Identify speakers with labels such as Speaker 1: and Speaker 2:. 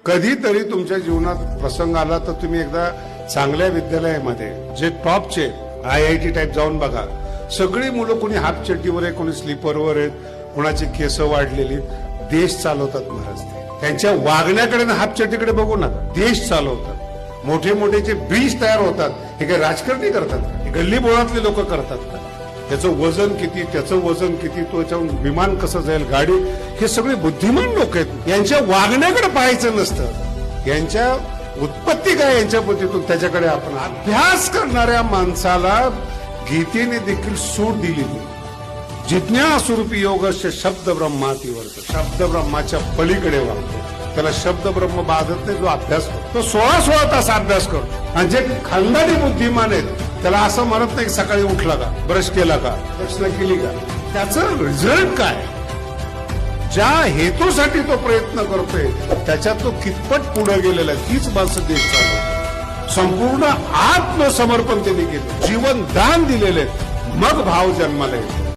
Speaker 1: कधीतरी तुमच्या जीवनात प्रसंग आला तर तुम्ही एकदा चांगल्या विद्यालयामध्ये जे टॉपचे IIT टाईप जाऊन बघा. सगळी मुलं कोणी हाफ चड्डीवर आहे, कोणी स्लीपरवर आहेत, कोणाची केस वाढलेली. देश चालवतात महाराज ते. त्यांच्या वागण्याकडे ना हाफ चड्डीकडे बघू नका. देश चालवतात. मोठे मोठे जे ब्रिज तयार होतात हे काही राजकारणी करतात, हे गल्ली बोळातले लोक करतात का? त्याचं वजन किती, त्याचं वजन किती, तो याच्यावर विमान कसं जाईल, गाडी, हे सगळे बुद्धिमान लोक आहेत. यांच्या वागण्याकडे पाहायचं नसतं, यांच्या उत्पत्ती काय यांच्या पद्धतीतून त्याच्याकडे आपण. अभ्यास करणाऱ्या माणसाला गीतेने देखील सूट दिलेली. जिज्ञासूरूपी योगस्य शब्द ब्रह्माती वर्त. शब्द ब्रह्माच्या पलीकडे वागतो, त्याला शब्द ब्रह्म बाधत नाही. जो अभ्यास करतो तो 16 तास अभ्यास करतो. आणि जे खानदानी बुद्धिमान आहेत त्याला असं म्हणत नाही सकाळी उठला का, ब्रश केला का, रचना केली का, त्याचं रिझल्ट काय, ज्या हेतूसाठी तो प्रयत्न करतोय त्याच्यात तो कितपत पुढे गेलेला आहे. तीच माणसं देश चालवतात. संपूर्ण आत्मसमर्पण त्यांनी केलं, जीवन दान दिलेले, मग भाव जन्माला येतो.